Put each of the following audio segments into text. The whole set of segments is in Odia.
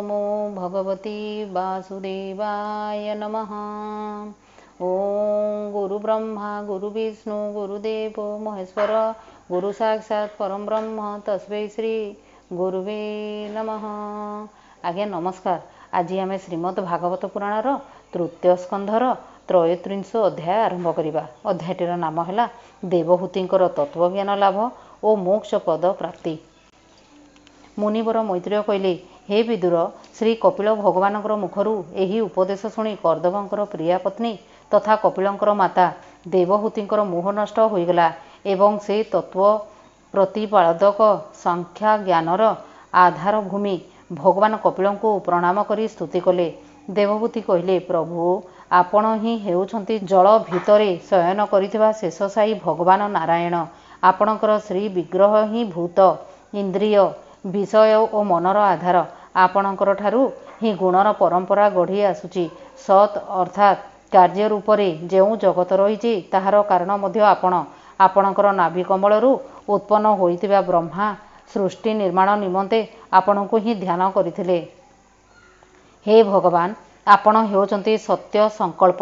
नमो भगवते वासुदेवाय नमः। ओम गुरुब्रह्मा गुरुविष्णु गुरुदेव महेश्वर गुरु साक्षात परम ब्रह्म तस्मै श्री गुरुवे नमः। आज्ञा नमस्कार। आज आम श्रीमद् भागवत पुराणर तृतीय स्कंधर त्रयोत्रिंश अध्याय आरंभ करवा। अध्यायटीर नाम है देवहूतिंकर तत्वज्ञान लाभ और मोक्ष पद प्राप्ति। मुनिवर मैत्रेय कहले, हे विदुर, श्री कपिल भगवानଙ୍କର ମୁଖରୁ ଏହି ଉପଦେଶ ଶୁଣି କର୍ଦବଙ୍କର ପ୍ରିୟା ପତ୍ନୀ ତଥା କପିଳଙ୍କର ମାତା ଦେବହୂତିଙ୍କର ମୋହ ନଷ୍ଟ ହୋଇଗଲା ଏବଂ ସେ ତତ୍ତ୍ୱ ପ୍ରତିପାଦକ ସଂଖ୍ୟା ଜ୍ଞାନର ଆଧାର ଭୂମି ଭଗବାନ କପିଳଙ୍କୁ ପ୍ରଣାମ କରି ସ୍ତୁତି କଲେ। ଦେବହୂତି କହିଲେ, ପ୍ରଭୁ, ଆପଣ ହିଁ ହେଉଛନ୍ତି ଜଳ ଭିତରେ ଶୟନ କରିଥିବା ଶେଷସାୟୀ ଭଗବାନ ନାରାୟଣ। ଆପଣଙ୍କର ଶ୍ରୀ ବିଗ୍ରହ ହିଁ ଭୂତ, ଇନ୍ଦ୍ରିୟ, ବିଷୟ ଓ ମନର ଆଧାର। ଆପଣଙ୍କର ଠାରୁ ହିଁ ଗୁଣର ପରମ୍ପରା ଗଢ଼ି ଆସୁଛି। ସତ୍ ଅର୍ଥାତ୍ କାର୍ଯ୍ୟ ରୂପରେ ଯେଉଁ ଜଗତ ରହିଛି ତାହାର କାରଣ ମଧ୍ୟ ଆପଣ। ଆପଣଙ୍କର ନାଭି କମଳରୁ ଉତ୍ପନ୍ନ ହୋଇଥିବା ବ୍ରହ୍ମା ସୃଷ୍ଟି ନିର୍ମାଣ ନିମନ୍ତେ ଆପଣଙ୍କୁ ହିଁ ଧ୍ୟାନ କରିଥିଲେ। ହେ ଭଗବାନ, ଆପଣ ହେଉଛନ୍ତି ସତ୍ୟ ସଂକଳ୍ପ।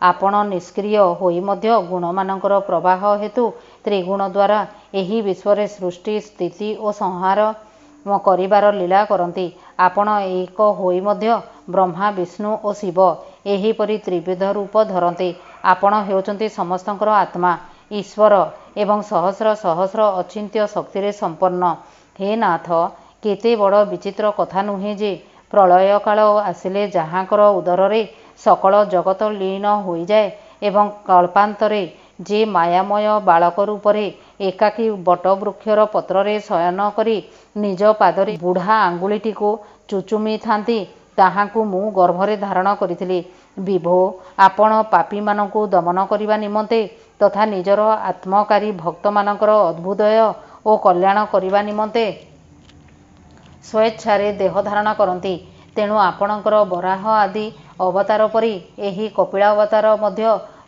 ଆପଣ ନିଷ୍କ୍ରିୟ ହୋଇ ମଧ୍ୟ ଗୁଣମାନଙ୍କର ପ୍ରବାହ ହେତୁ ତ୍ରିଗୁଣ ଦ୍ୱାରା ଏହି ବିଶ୍ୱରେ ସୃଷ୍ଟି ସ୍ଥିତି ଓ ସଂହାର କରିବାର ଲୀଳା କରନ୍ତି। ଆପଣ ଏକ ହୋଇ ମଧ୍ୟ ବ୍ରହ୍ମା ବିଷ୍ଣୁ ଓ ଶିବ ଏହିପରି ତ୍ରିବିଧ ରୂପ ଧରନ୍ତି। ଆପଣ ହେଉଛନ୍ତି ସମସ୍ତଙ୍କର ଆତ୍ମା, ଈଶ୍ୱର ଏବଂ ସହସ୍ର ସହସ୍ର ଅଚିନ୍ତ୍ୟ ଶକ୍ତିରେ ସମ୍ପନ୍ନ। ହେ ନାଥ, କେତେ ବଡ଼ ବିଚିତ୍ର କଥା ନୁହେଁ ଯେ ପ୍ରଳୟ କାଳ ଆସିଲେ ଯାହାଙ୍କର ଉଦରରେ ସକଳ ଜଗତ ଲୀନ ହୋଇଯାଏ ଏବଂ କଳ୍ପାନ୍ତରେ ଯେ ମାୟାମୟ ବାଳକ ରୂପରେ ଏକାକୀ ବଟବୃକ୍ଷର ପତ୍ରରେ ଶୟନ କରି ନିଜ ପାଦରେ ବୁଢ଼ା ଆଙ୍ଗୁଳିଟିକୁ ଚୁଚୁମିଥାନ୍ତି, ତାହାଙ୍କୁ ମୁଁ ଗର୍ଭରେ ଧାରଣ କରିଥିଲି। ବିଭୋ, ଆପଣ ପାପୀମାନଙ୍କୁ ଦମନ କରିବା ନିମନ୍ତେ ତଥା ନିଜର ଆତ୍ମକାରୀ ଭକ୍ତମାନଙ୍କର ଅଭ୍ୟୁଦୟ ଓ କଲ୍ୟାଣ କରିବା ନିମନ୍ତେ ସ୍ୱଇଚ୍ଛାରେ ଦେହ ଧାରଣ କରନ୍ତି। ତେଣୁ ଆପଣଙ୍କର ବରାହ ଆଦି ଅବତାର ପରି ଏହି କପିଳାବତାର ମଧ୍ୟ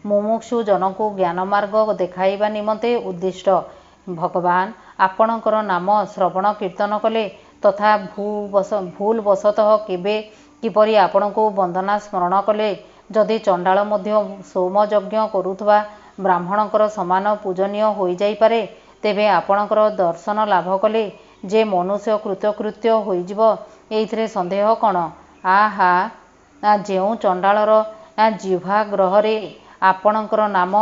ମୁମୁକ୍ଷୁ ଜନଙ୍କୁ ଜ୍ଞାନମାର୍ଗ ଦେଖାଇବା ନିମନ୍ତେ ଉଦ୍ଦିଷ୍ଟ। ଭଗବାନ, ଆପଣଙ୍କର ନାମ ଶ୍ରବଣ କୀର୍ତ୍ତନ କଲେ ତଥା ଭୁଲବଶତଃ କେବେ କିପରି ଆପଣଙ୍କୁ ବନ୍ଦନା ସ୍ମରଣ କଲେ ଯଦି ଚଣ୍ଡାଳ ମଧ୍ୟ ସୋମଯଜ୍ଞ କରୁଥିବା ବ୍ରାହ୍ମଣଙ୍କର ସମାନ ପୂଜନୀୟ ହୋଇଯାଇପାରେ, ତେବେ ଆପଣଙ୍କର ଦର୍ଶନ ଲାଭ କଲେ ଯେ ମନୁଷ୍ୟ କୃତକୃତ୍ୟ ହୋଇଯିବ, ଏଇଥିରେ ସନ୍ଦେହ କ'ଣ? ଆହା, ଯେଉଁ ଚଣ୍ଡାଳର ଜିହ୍ୱାଗ୍ରହରେ ଆପଣଙ୍କର ନାମ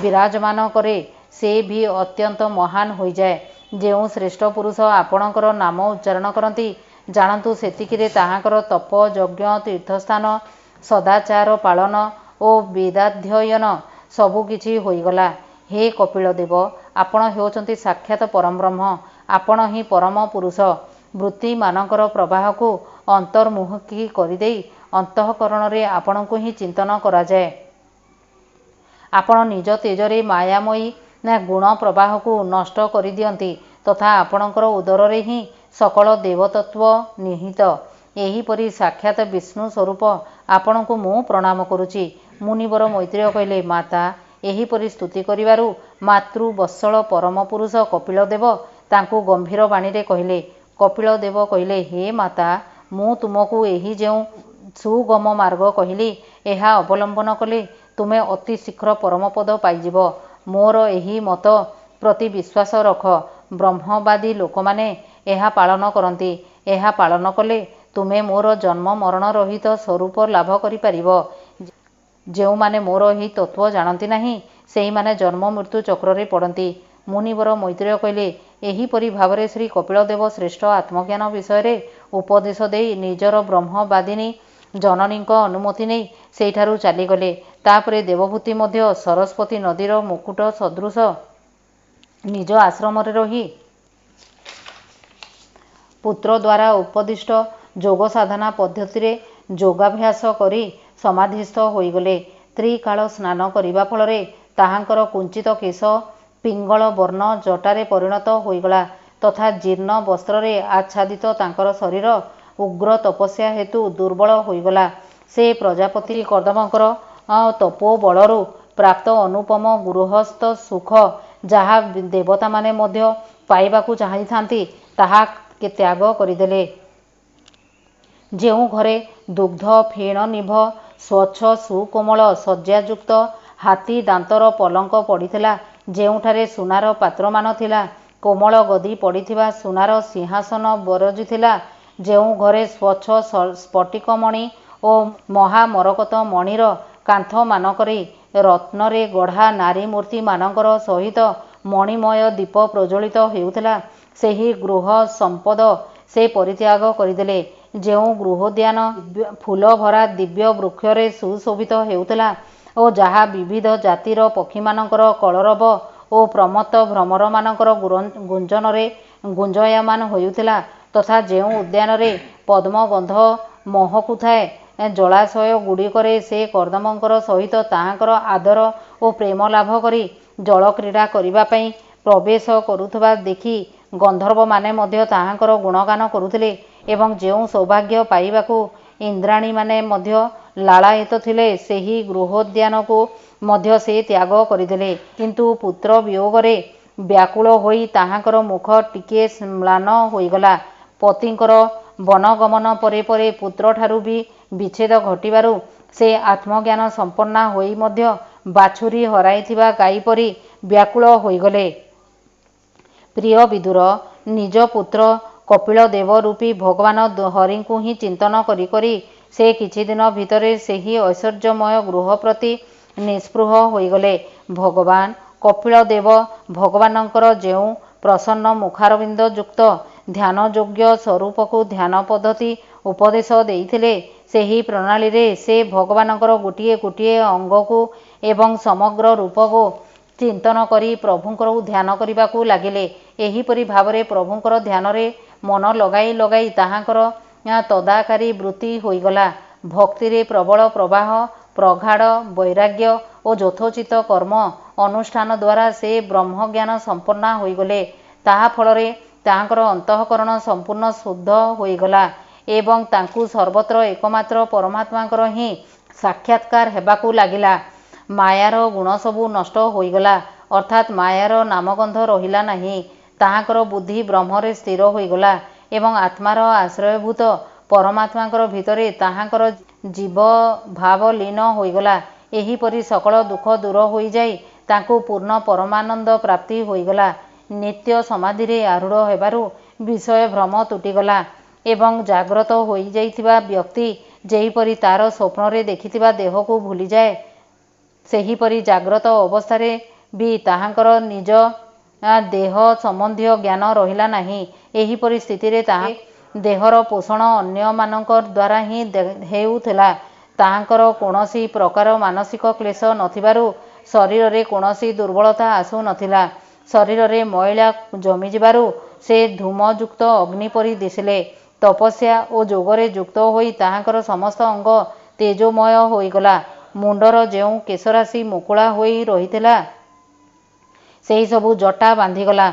ବିରାଜମାନ କରେ, ସେ ବି ଅତ୍ୟନ୍ତ ମହାନ ହୋଇଯାଏ। ଯେଉଁ ଶ୍ରେଷ୍ଠ ପୁରୁଷ ଆପଣଙ୍କର ନାମ ଉଚ୍ଚାରଣ କରନ୍ତି, ଜାଣନ୍ତୁ ସେତିକିରେ ତାହାଙ୍କର ତପ, ଯଜ୍ଞ, ତୀର୍ଥସ୍ନାନ, ସଦାଚାର ପାଳନ ଓ ବେଦାଧ୍ୟୟନ ସବୁ କିଛି ହୋଇଗଲା। ହେ କପିଳ ଦେବ, ଆପଣ ହେଉଛନ୍ତି ସାକ୍ଷାତ ପରଂବ୍ରହ୍ମ। ଆପଣ ହିଁ ପରମ ପୁରୁଷ। ବୃତ୍ତିମାନଙ୍କର ପ୍ରବାହକୁ ଅନ୍ତର୍ମୁଖୀ କରିଦେଇ ଅନ୍ତଃକରଣରେ ଆପଣଙ୍କୁ ହିଁ ଚିନ୍ତନ କରାଯାଏ। ଆପଣ ନିଜ ତେଜରେ ମାୟାମୟୀ ଗୁଣ ପ୍ରବାହକୁ ନଷ୍ଟ କରିଦିଅନ୍ତି ତଥା ଆପଣଙ୍କର ଉଦରରେ ହିଁ ସକଳ ଦେବତତ୍ତ୍ୱ ନିହିତ। ଏହିପରି ସାକ୍ଷାତ ବିଷ୍ଣୁ ସ୍ୱରୂପ ଆପଣଙ୍କୁ ମୁଁ ପ୍ରଣାମ କରୁଛି। ମୁନିବର ମୈତ୍ରେୟ କହିଲେ, ମାତା ଏହିପରି ସ୍ତୁତି କରିବାରୁ ମାତୃବତ୍ସଳ ପରମ ପୁରୁଷ କପିଳ ଦେବ ତାଙ୍କୁ ଗମ୍ଭୀର ବାଣୀରେ କହିଲେ। କପିଳ ଦେବ କହିଲେ, ହେ ମାତା, ମୁଁ ତୁମକୁ ଏହି ଯେଉଁ ସୁଗମ ମାର୍ଗ କହିଲି, ଏହା ଅବଲମ୍ବନ କଲେ ତୁମେ ଅତି ଶୀଘ୍ର ପରମପଦ ପାଇଯିବ। ମୋର ଏହି ମତ ପ୍ରତି ବିଶ୍ୱାସ ରଖ। ବ୍ରହ୍ମବାଦୀ ଲୋକମାନେ ଏହା ପାଳନ କରନ୍ତି। ଏହା ପାଳନ କଲେ ତୁମେ ମୋର ଜନ୍ମ ମରଣ ରହିତ ସ୍ୱରୂପ ଲାଭ କରିପାରିବ। ଯେଉଁମାନେ ମୋର ଏହି ତତ୍ତ୍ୱ ଜାଣନ୍ତି ନାହିଁ, ସେହିମାନେ ଜନ୍ମ ମୃତ୍ୟୁ ଚକ୍ରରେ ପଡ଼ନ୍ତି। ମୁନିବର ମୈତ୍ରେୟ କହିଲେ, ଏହିପରି ଭାବରେ ଶ୍ରୀ କପିଳ ଦେବ ଶ୍ରେଷ୍ଠ ଆତ୍ମଜ୍ଞାନ ବିଷୟରେ ଉପଦେଶ ଦେଇ ନିଜର ବ୍ରହ୍ମବାଦିନୀ ଜନନୀଙ୍କ ଅନୁମତି ନେଇ ସେହିଠାରୁ ଚାଲିଗଲେ। ତାପରେ ଦେବହୂତି ମଧ୍ୟ ସରସ୍ୱତୀ ନଦୀର ମୁକୁଟ ସଦୃଶ ନିଜ ଆଶ୍ରମରେ ରହି ପୁତ୍ର ଦ୍ୱାରା ଉପଦିଷ୍ଟ ଯୋଗ ସାଧନା ପଦ୍ଧତିରେ ଯୋଗାଭ୍ୟାସ କରି ସମାଧିସ୍ଥ ହୋଇଗଲେ। ତ୍ରିକାଳ ସ୍ନାନ କରିବା ଫଳରେ ତାହାଙ୍କର କୁଞ୍ଚିତ କେଶ ପିଙ୍ଗଳ ବର୍ଣ୍ଣ ଜଟାରେ ପରିଣତ ହୋଇଗଲା ତଥା ଜୀର୍ଣ୍ଣ ବସ୍ତ୍ରରେ ଆଚ୍ଛାଦିତ ତାଙ୍କର ଶରୀର ଉଗ୍ର ତପସ୍ୟା ହେତୁ ଦୁର୍ବଳ ହୋଇଗଲା। ସେ ପ୍ରଜାପତି କର୍ଦମଙ୍କର ତପୋବଳରୁ ପ୍ରାପ୍ତ ଅନୁପମ ଗୃହସ୍ଥ ସୁଖ, ଯାହା ଦେବତାମାନେ ମଧ୍ୟ ପାଇବାକୁ ଚାହିଁଥାନ୍ତି, ତାହା ତ୍ୟାଗ କରିଦେଲେ। ଯେଉଁ ଘରେ ଦୁଗ୍ଧ ଫେଣ ନିଭ ସ୍ୱଚ୍ଛ ସୁକୋମଳ ଶଯ୍ୟାଯୁକ୍ତ ହାତୀ ଦାନ୍ତର ପଲଙ୍କ ପଡ଼ିଥିଲା, ଯେଉଁଠାରେ ସୁନାର ପାତ୍ରମାନ ଥିଲା, କୋମଳ ଗଦି ପଡ଼ିଥିବା ସୁନାର ସିଂହାସନ ବରଜିଥିଲା, ଯେଉଁ ଘରେ ସ୍ୱଚ୍ଛ ସ୍ଫଟିକମଣି ଓ ମହାମରକତ ମଣିର କାନ୍ଥମାନଙ୍କରେ ରତ୍ନରେ ଗଢ଼ା ନାରୀ ମୂର୍ତ୍ତିମାନଙ୍କର ସହିତ ମଣିମୟ ଦୀପ ପ୍ରଜ୍ୱଳିତ ହେଉଥିଲା, ସେହି ଗୃହ ସମ୍ପଦ ସେ ପରିତ୍ୟାଗ କରିଦେଲେ। ଯେଉଁ ଗୃହୋଦ୍ୟାନ ଫୁଲଭରା ଦିବ୍ୟ ବୃକ୍ଷରେ ସୁଶୋଭିତ ହେଉଥିଲା ଓ ଯାହା ବିବିଧ ଜାତିର ପକ୍ଷୀମାନଙ୍କର କଳରବ ଓ ପ୍ରମତ୍ତ ଭ୍ରମରମାନଙ୍କର ଗୁଞ୍ଜନରେ ଗୁଞ୍ଜୟମାନ ହେଉଥିଲା, ତଥା ଯେଉଁ ଉଦ୍ୟାନରେ ପଦ୍ମଗନ୍ଧ ମହକୁଥାଏ, ଜଳାଶୟଗୁଡ଼ିକରେ ସେ କର୍ଦ୍ଦମଙ୍କର ସହିତ ତାହାଙ୍କର ଆଦର ଓ ପ୍ରେମ ଲାଭ କରି ଜଳକ୍ରୀଡ଼ା କରିବା ପାଇଁ ପ୍ରବେଶ କରୁଥିବା ଦେଖି ଗନ୍ଧର୍ବମାନେ ମଧ୍ୟ ତାହାଙ୍କର ଗୁଣଗାନ କରୁଥିଲେ ଏବଂ ଯେଉଁ ସୌଭାଗ୍ୟ ପାଇବାକୁ ଇନ୍ଦ୍ରାଣୀମାନେ ମଧ୍ୟ ଲାଳାୟିତ ଥିଲେ, ସେହି ଗୃହୋଦ୍ୟାନକୁ ମଧ୍ୟ ସେ ତ୍ୟାଗ କରିଦେଲେ। କିନ୍ତୁ ପୁତ୍ର ବିୟୋଗରେ ବ୍ୟାକୁଳ ହୋଇ ତାହାଙ୍କର ମୁଖ ଟିକିଏ ମ୍ଳାନ ହୋଇଗଲା। ପତିଙ୍କର ବନଗମନ ପରେ ପରେ ପୁତ୍ରଠାରୁ ବି ବିଚ୍ଛେଦ ଘଟିବାରୁ ସେ ଆତ୍ମଜ୍ଞାନ ସମ୍ପନ୍ନା ହୋଇ ମଧ୍ୟ ବାଛୁରୀ ହରାଇଥିବା ଗାଈ ପରି ବ୍ୟାକୁଳ ହୋଇଗଲେ। ପ୍ରିୟ ବିଦୁର, ନିଜ ପୁତ୍ର କପିଳଦେବ ରୂପୀ ଭଗବାନ ହରିଙ୍କୁ ହିଁ ଚିନ୍ତନ କରି କରି ସେ କିଛିଦିନ ଭିତରେ ସେହି ଐଶ୍ୱର୍ଯ୍ୟମୟ ଗୃହ ପ୍ରତି ନିସ୍ପୃହ ହୋଇଗଲେ। ଭଗବାନ କପିଳଦେବ ଭଗବାନଙ୍କର ଯେଉଁ ପ୍ରସନ୍ନ ମୁଖାରବିନ୍ଦ ଯୁକ୍ତ ଧ୍ୟାନଯୋଗ୍ୟ ସ୍ୱରୂପକୁ ଧ୍ୟାନ ପଦ୍ଧତି ଉପଦେଶ ଦେଇଥିଲେ, ସେହି ପ୍ରଣାଳୀରେ ସେ ଭଗବାନଙ୍କର ଗୋଟିଏ ଗୋଟିଏ ଅଙ୍ଗକୁ ଏବଂ ସମଗ୍ର ରୂପକୁ ଚିନ୍ତନ କରି ପ୍ରଭୁଙ୍କର ଧ୍ୟାନ କରିବାକୁ ଲାଗିଲେ। ଏହିପରି ଭାବରେ ପ୍ରଭୁଙ୍କର ଧ୍ୟାନରେ ମନ ଲଗାଇ ଲଗାଇ ତାହାଙ୍କର ତଦାକାରୀ ବୃତ୍ତି ହୋଇଗଲା। ଭକ୍ତିରେ ପ୍ରବଳ ପ୍ରବାହ, ପ୍ରଗାଢ଼ ବୈରାଗ୍ୟ ଓ ଯଥୋଚିତ କର୍ମ ଅନୁଷ୍ଠାନ ଦ୍ୱାରା ସେ ବ୍ରହ୍ମଜ୍ଞାନ ସମ୍ପନ୍ନା ହୋଇଗଲେ। ତାହା ଫଳରେ ତାହାଙ୍କର ଅନ୍ତଃକରଣ ସମ୍ପୂର୍ଣ୍ଣ ଶୁଦ୍ଧ ହୋଇଗଲା ଏବଂ ତାଙ୍କୁ ସର୍ବତ୍ର ଏକମାତ୍ର ପରମାତ୍ମାଙ୍କର ହିଁ ସାକ୍ଷାତକାର ହେବାକୁ ଲାଗିଲା। ମାୟାର ଗୁଣ ସବୁ ନଷ୍ଟ ହୋଇଗଲା, ଅର୍ଥାତ୍ ମାୟାର ନାମଗନ୍ଧ ରହିଲା ନାହିଁ। ତାହାଙ୍କର ବୁଦ୍ଧି ବ୍ରହ୍ମରେ ସ୍ଥିର ହୋଇଗଲା ଏବଂ ଆତ୍ମାର ଆଶ୍ରୟଭୂତ ପରମାତ୍ମାଙ୍କର ଭିତରେ ତାହାଙ୍କର ଜୀବଭାବ ଲୀନ ହୋଇଗଲା। ଏହିପରି ସକଳ ଦୁଃଖ ଦୂର ହୋଇଯାଇ ତାଙ୍କୁ ପୂର୍ଣ୍ଣ ପରମାନନ୍ଦ ପ୍ରାପ୍ତି ହୋଇଗଲା। ନିତ୍ୟ ସମାଧିରେ ଆରୂଢ଼ ହେବାରୁ ବିଷୟ ଭ୍ରମ ତୁଟିଗଲା ଏବଂ ଜାଗ୍ରତ ହୋଇଯାଇଥିବା ବ୍ୟକ୍ତି ଯେହିପରି ତାର ସ୍ୱପ୍ନରେ ଦେଖିଥିବା ଦେହକୁ ଭୁଲିଯାଏ, ସେହିପରି ଜାଗ୍ରତ ଅବସ୍ଥାରେ ବି ତାହାଙ୍କର ନିଜ ଦେହ ସମ୍ବନ୍ଧୀୟ ଜ୍ଞାନ ରହିଲା ନାହିଁ। ଏହିପରି ସ୍ଥିତିରେ ତାହା ଦେହର ପୋଷଣ ଅନ୍ୟମାନଙ୍କ ଦ୍ୱାରା ହିଁ ହେଉଥିଲା। ତାହାଙ୍କର କୌଣସି ପ୍ରକାର ମାନସିକ କ୍ଲେଶ ନଥିବାରୁ ଶରୀରରେ କୌଣସି ଦୁର୍ବଳତା ଆସୁ ନଥିଲା। ଶରୀରରେ ମଇଳା ଜମିଯିବାରୁ ସେ ଧୂମଯୁକ୍ତ ଅଗ୍ନି ପରି ଦିଶିଲେ। ତପସ୍ୟା ଓ ଯୋଗରେ ଯୁକ୍ତ ହୋଇ ତାହାଙ୍କର ସମସ୍ତ ଅଙ୍ଗ ତେଜୋମୟ ହୋଇଗଲା। ମୁଣ୍ଡର ଯେଉଁ କେଶରାଶି ମୁକୁଳା ହୋଇ ରହିଥିଲା, ସେହିସବୁ ଜଟା ବାନ୍ଧିଗଲା।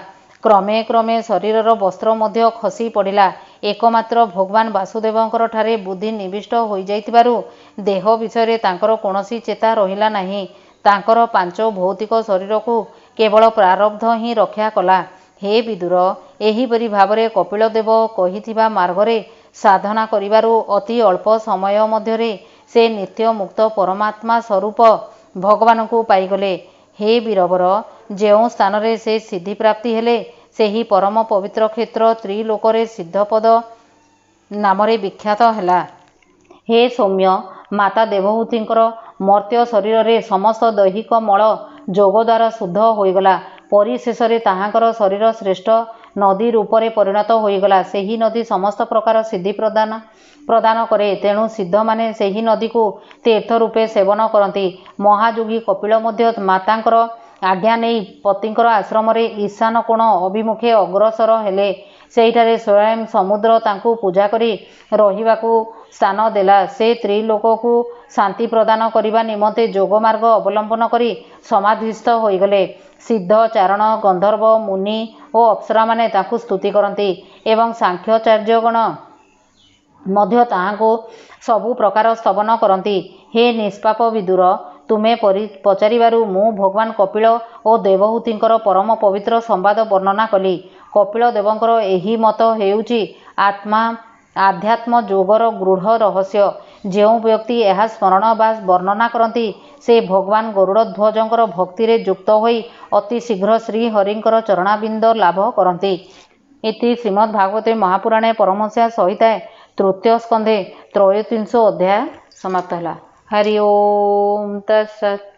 କ୍ରମେ କ୍ରମେ ଶରୀରର ବସ୍ତ୍ର ମଧ୍ୟ ଖସି ପଡ଼ିଲା। ଏକମାତ୍ର ଭଗବାନ ବାସୁଦେବଙ୍କର ଠାରେ ବୁଦ୍ଧି ନିବିଷ୍ଟ ହୋଇଯାଇଥିବାରୁ ଦେହ ବିଷୟରେ ତାଙ୍କର କୌଣସି ଚେତା ରହିଲା ନାହିଁ। ତାଙ୍କର ପାଞ୍ଚ ଭୌତିକ ଶରୀରକୁ କେବଳ ପ୍ରାରବ୍ଧ ହିଁ ରକ୍ଷା କଲା। ହେ ବିଦୁର, ଏହିପରି ଭାବରେ କପିଳଦେବ କହିଥିବା ମାର୍ଗରେ ସାଧନା କରିବାରୁ ଅତି ଅଳ୍ପ ସମୟ ମଧ୍ୟରେ ସେ ନିତ୍ୟ ମୁକ୍ତ ପରମାତ୍ମା ସ୍ୱରୂପ ଭଗବାନଙ୍କୁ ପାଇଗଲେ। ହେ ବୀରବର, ଯେଉଁ ସ୍ଥାନରେ ସେ ସିଦ୍ଧିପ୍ରାପ୍ତି ହେଲେ, ସେହି ପରମ ପବିତ୍ର କ୍ଷେତ୍ର ତ୍ରିଲୋକରେ ସିଦ୍ଧପଦ ନାମରେ ବିଖ୍ୟାତ ହେଲା। ହେ ସୌମ୍ୟ, ମାତା ଦେବହୂତିଙ୍କର ମର୍ତ୍ତ୍ୟ ଶରୀରରେ ସମସ୍ତ ଦୈହିକ ମଳ ଯୋଗ ଦ୍ୱାରା ଶୁଦ୍ଧ ହୋଇଗଲା। ପରିଶେଷରେ ତାହାଙ୍କର ଶରୀର ଶ୍ରେଷ୍ଠ ନଦୀ ରୂପରେ ପରିଣତ ହୋଇଗଲା। ସେହି ନଦୀ ସମସ୍ତ ପ୍ରକାର ସିଦ୍ଧି ପ୍ରଦାନ କରେ, ତେଣୁ ସିଦ୍ଧମାନେ ସେହି ନଦୀକୁ ତୀର୍ଥ ରୂପେ ସେବନ କରନ୍ତି। ମହାଯୋଗୀ କପିଳ ମଧ୍ୟ ମାତାଙ୍କର ଆଜ୍ଞା ନେଇ ପତିଙ୍କର ଆଶ୍ରମରେ ଈଶାନ କୋଣ ଅଭିମୁଖେ ଅଗ୍ରସର ହେଲେ। ସେହିଠାରେ ସ୍ୱୟଂ ସମୁଦ୍ର ତାଙ୍କୁ ପୂଜା କରି ରହିବାକୁ ସ୍ଥାନ ଦେଲା। ସେ ତ୍ରିଲୋକକୁ ଶାନ୍ତି ପ୍ରଦାନ କରିବା ନିମନ୍ତେ ଯୋଗମାର୍ଗ ଅବଲମ୍ବନ କରି ସମାଧିସ୍ଥ ହୋଇଗଲେ। ସିଦ୍ଧ, ଚାରଣ, ଗନ୍ଧର୍ବ, ମୁନି ଓ ଅପ୍ସରାମାନେ ତାଙ୍କୁ ସ୍ତୁତି କରନ୍ତି ଏବଂ ସାଂଖ୍ୟାଚାର୍ଯ୍ୟଗଣ ମଧ୍ୟ ତାହାଙ୍କୁ ସବୁ ପ୍ରକାର ସ୍ତବନ କରନ୍ତି। ହେ ନିଷ୍ପାପ ବିଦୁର, ତୁମେ ପଚାରିବାରୁ ମୁଁ ଭଗବାନ କପିଳ ଓ ଦେବହୂତିଙ୍କର ପରମ ପବିତ୍ର ସମ୍ବାଦ ବର୍ଣ୍ଣନା କଲି। କପିଳ ଦେବଙ୍କର ଏହି ମତ ହେଉଛି, ଆତ୍ମା ଆଧ୍ୟାତ୍ମ ଯୋଗର ଗୂଢ଼ ରହସ୍ୟ। ଯେଉଁ ବ୍ୟକ୍ତି ଏହା ସ୍ମରଣ ବା ବର୍ଣ୍ଣନା କରନ୍ତି ସେ ଭଗବାନ ଗରୁଡ଼ଧ୍ୱଜଙ୍କର ଭକ୍ତିରେ ଯୁକ୍ତ ହୋଇ ଅତି ଶୀଘ୍ର ଶ୍ରୀହରିଙ୍କର ଚରଣାରବିନ୍ଦ ଲାଭ କରନ୍ତି। ଇତି ଶ୍ରୀମଦ୍ଭାଗବତେ ମହାପୁରାଣେ ପରମହଂସ୍ୟା ସଂହିତାଏ ତୃତୀୟ ସ୍କନ୍ଧେ ତ୍ରୟୋତ୍ରିଂଶ ଅଧ୍ୟାୟ ସମାପ୍ତ ହେଲା। ହରି ଓମ୍ ତତ୍ସତ୍।